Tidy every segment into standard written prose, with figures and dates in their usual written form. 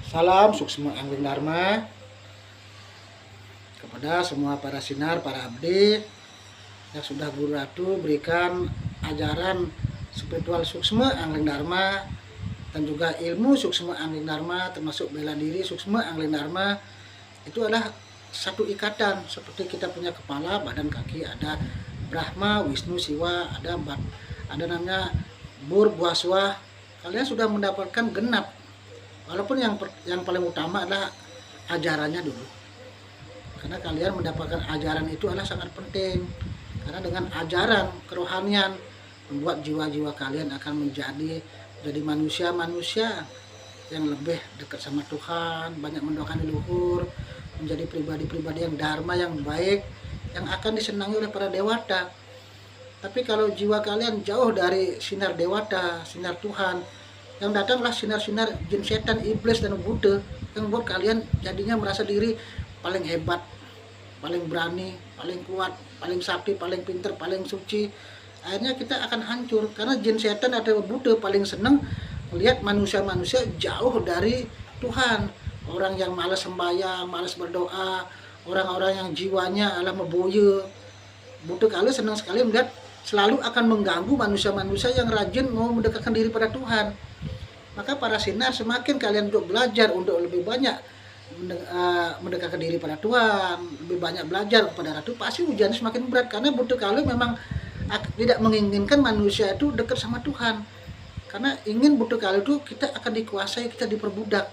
Salam suksma angling dharma kepada semua para sinar, para abdi yang sudah Guru Ratu berikan ajaran spiritual suksma angling dharma dan juga ilmu suksma angling dharma, termasuk bela diri suksma angling dharma. Itu adalah satu ikatan, seperti kita punya kepala, badan, kaki, ada Brahma, Wisnu, Siwa, ada namanya Bur, Buaswa. Kalian sudah mendapatkan genap. Walaupun yang paling utama adalah ajarannya dulu. Karena kalian mendapatkan ajaran itu adalah sangat penting. Karena dengan ajaran kerohanian membuat jiwa-jiwa kalian akan jadi manusia-manusia yang lebih dekat sama Tuhan, banyak mendoakan leluhur, menjadi pribadi-pribadi yang dharma, yang baik, yang akan disenangi oleh para dewata. Tapi kalau jiwa kalian jauh dari sinar dewata, sinar Tuhan, yang datanglah sinar-sinar jin, setan, iblis, dan Buddha, yang membuat kalian jadinya merasa diri paling hebat, paling berani, paling kuat, paling sakti, paling pinter, paling suci. Akhirnya kita akan hancur, karena jin, setan, atau Buddha paling senang melihat manusia-manusia jauh dari Tuhan. Orang yang malas sembahyang, malas berdoa, orang-orang yang jiwanya adalah meboye. Buddha kali senang sekali melihat selalu akan mengganggu manusia-manusia yang rajin mau mendekatkan diri pada Tuhan. Maka para sinar, semakin kalian untuk belajar untuk lebih banyak mendekatkan diri pada Tuhan, lebih banyak belajar kepada Ratu, pasti ujian semakin berat. Karena Buddha kali memang tidak menginginkan manusia itu dekat sama Tuhan. Karena ingin Buddha kali itu kita akan dikuasai, kita diperbudak.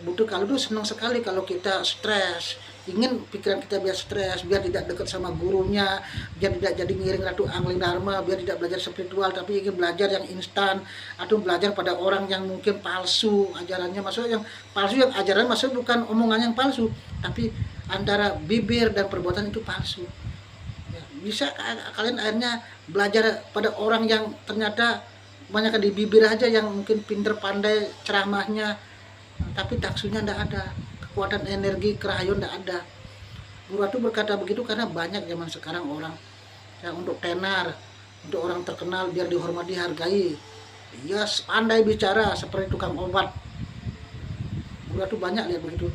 Buddha kali itu senang sekali kalau kita stres, ingin pikiran kita biar stres, biar tidak dekat sama gurunya, biar tidak jadi ngiring Ratu Angling Dharma, biar tidak belajar spiritual, tapi ingin belajar yang instan, atau belajar pada orang yang mungkin palsu ajarannya. Maksudnya yang palsu, yang ajaran maksudnya bukan omongan yang palsu, tapi antara bibir dan perbuatan itu palsu. Ya, bisa kalian akhirnya belajar pada orang yang ternyata banyak di bibir aja, yang mungkin pinter pandai ceramahnya, tapi taksunya tidak ada, kekuatan energi kerahayun tidak ada. Guru Ratu berkata begitu karena banyak zaman sekarang orang yang untuk tenar, untuk orang terkenal biar dihormati, dihargai, dia pandai bicara seperti tukang obat. Guru Ratu banyak lihat begitu.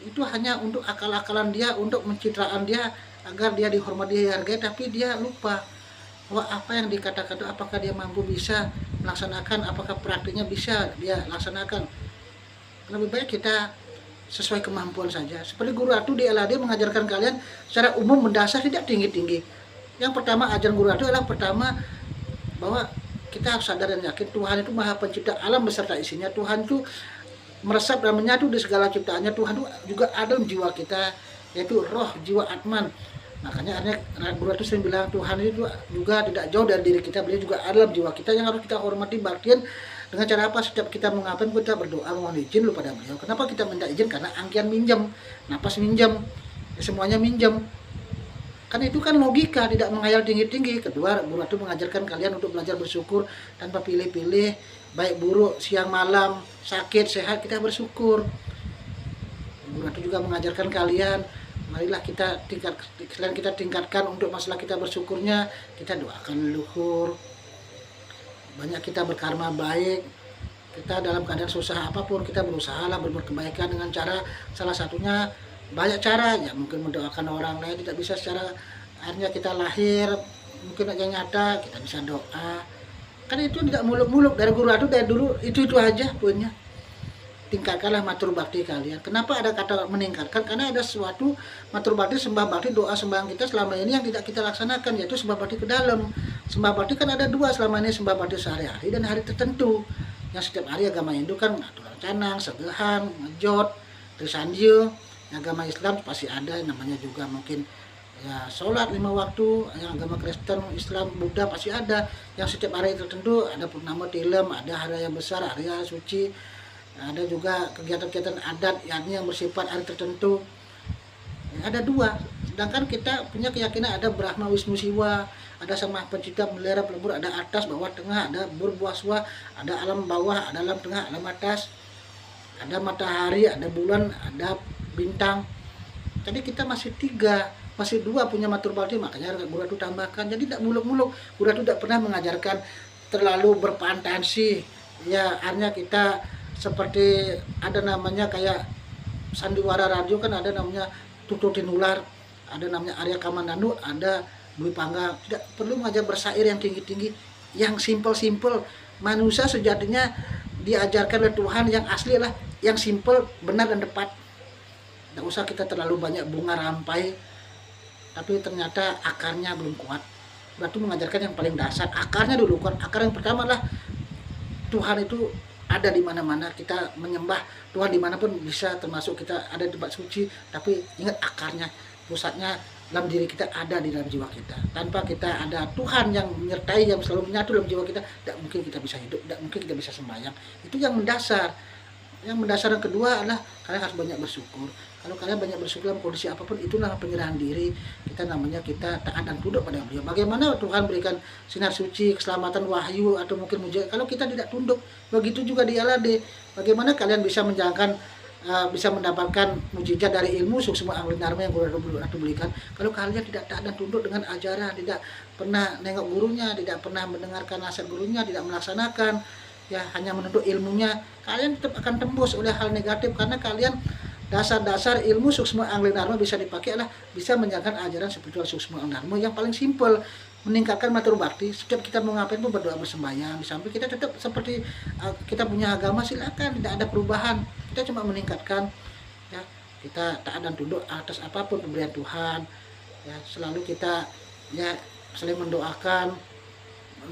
Itu hanya untuk akal-akalan dia, untuk pencitraan dia, agar dia dihormati, dihargai, tapi dia lupa bahwa apa yang dikatakan itu apakah dia mampu bisa melaksanakan, apakah praktiknya bisa dia laksanakan. Lebih baik kita sesuai kemampuan saja. Seperti Guru Ratu di LAD mengajarkan kalian secara umum mendasar, tidak tinggi-tinggi. Yang pertama, ajaran Guru Ratu adalah pertama bahwa kita harus sadar dan yakin Tuhan itu Maha Pencipta alam beserta isinya. Tuhan itu meresap dan menyatu di segala ciptaannya. Tuhan itu juga ada dalam jiwa kita, yaitu roh, jiwa, atman. Makanya Guru Ratu sering bilang Tuhan itu juga tidak jauh dari diri kita, beliau juga ada dalam jiwa kita, yang harus kita hormati, baktian. Dengan cara apa? Setiap kita mau ngapain, kita berdoa mohon izin lu pada beliau. Kenapa kita minta izin? Karena angkian minjem, napas minjem, ya semuanya minjem. Kan itu kan logika, tidak menghayal tinggi-tinggi. Kedua, Guru Ratu mengajarkan kalian untuk belajar bersyukur tanpa pilih-pilih, baik buruk, siang malam, sakit, sehat, kita bersyukur. Guru Ratu juga mengajarkan kalian, marilah selain kita tingkatkan untuk masalah kita bersyukurnya, kita doakan leluhur. Banyak kita berkarma baik, kita dalam keadaan susah apapun kita berusaha lah berbuat kebaikan dengan cara, salah satunya banyak cara ya, mungkin mendoakan orang lain tidak bisa secara akhirnya kita lahir, mungkin aja nyata kita bisa doa. Kan itu tidak muluk-muluk dari Guru Ratu dari dulu, itu aja poinnya. Tingkatkanlah matur bakti kalian. Kenapa ada kata meningkatkan? Karena ada sesuatu matur bakti, sembah bakti, doa sembahyang kita selama ini yang tidak kita laksanakan, yaitu sembah bakti ke dalam. Sembah bakti kan ada dua selama ini, sembah bakti sehari-hari dan hari tertentu. Yang setiap hari agama Hindu kan aturan canang, segehan, ngejot, trisanjil. Agama Islam pasti ada, namanya juga mungkin ya sholat 5 waktu. Yang agama Kristen, Islam, Buddha pasti ada. Yang setiap hari tertentu ada purnama tilem, ada hari yang besar, hari suci. Ada juga kegiatan-kegiatan adat yang bersifat hari tertentu. Ada dua. Sedangkan kita punya keyakinan ada Brahma, Wisnu, Siwa, ada Sang Pencipta, melihara, pelebur, ada atas, bawah, tengah, ada Bur, Buaswa, ada alam bawah, ada alam tengah, alam atas, ada matahari, ada bulan, ada bintang. Jadi kita masih masih dua punya matur bakti, makanya Guru Ratu tambahkan. Jadi tidak muluk-muluk. Guru Ratu tidak pernah mengajarkan terlalu berpantansi. Ya, hanya kita seperti ada namanya kayak sandiwara radio kan ada namanya Tutu Tinular, ada namanya Arya Kamandanu, ada Dwi Panggang. Tidak perlu ngajak bersair yang tinggi-tinggi, yang simpel-simpel. Manusia sejatinya diajarkan oleh Tuhan yang asli lah, yang simpel, benar dan tepat. Tidak usah kita terlalu banyak bunga rampai, tapi ternyata akarnya belum kuat. Berarti mengajarkan yang paling dasar, akarnya dulu kan. Akar yang pertama lah Tuhan itu ada di mana-mana, kita menyembah Tuhan dimanapun bisa, termasuk kita ada di tempat suci, tapi ingat akarnya, pusatnya dalam diri kita, ada di dalam jiwa kita. Tanpa kita ada Tuhan yang menyertai, yang selalu menyatu dalam jiwa kita, tidak mungkin kita bisa hidup, tidak mungkin kita bisa sembahyang. Itu yang mendasar. Yang mendasar yang kedua adalah kalian harus banyak bersyukur. Kalau kalian banyak bersyukur dalam kondisi apapun, itulah penyerahan diri. Kita namanya kita taat dan tunduk pada Beliau. Bagaimana Tuhan berikan sinar suci, keselamatan, wahyu, atau mungkin mujizat, kalau kita tidak tunduk? Begitu juga di LAD. Bagaimana kalian bisa menjalankan, bisa mendapatkan mujizat dari ilmu suksma angling dharma yang Guru Ratu berikan, kalau kalian tidak taat dan tunduk dengan ajaran, tidak pernah nengok gurunya, tidak pernah mendengarkan nasihat gurunya, tidak melaksanakan, ya hanya menuntut ilmunya, kalian tetap akan tembus oleh hal negatif. Karena kalian dasar-dasar ilmu suksma angling dharma bisa dipakai adalah bisa menjalankan ajaran spiritual suksma angling dharma yang paling simpel, meningkatkan matur bakti. Setiap kita mau ngapain pun berdoa bersembahyang, di samping kita tetap seperti kita punya agama, silakan, tidak ada perubahan, kita cuma meningkatkan, ya kita taat dan tunduk atas apapun pemberian Tuhan, ya selalu kita ya saling mendoakan,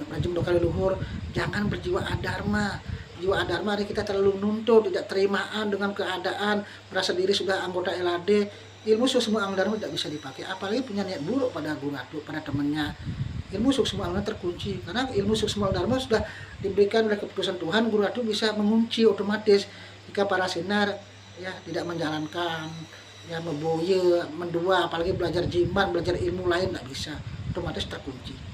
rajin berdoa leluhur, jangan berjiwa adharma. Jiwa adharma ini kita terlalu nuntut, tidak terimaan dengan keadaan, merasa diri sudah anggota LAD, ilmu suksma angling dharma tidak bisa dipakai, apalagi punya niat buruk pada Guru Ratu, pada temannya. Ilmu suksma angling terkunci, karena ilmu suksma angling dharma sudah diberikan oleh keputusan Tuhan. Guru Ratu bisa mengunci otomatis jika para sinar ya tidak menjalankan, ya meboye, mendua, apalagi belajar jimat, belajar ilmu lain, tidak bisa, otomatis terkunci.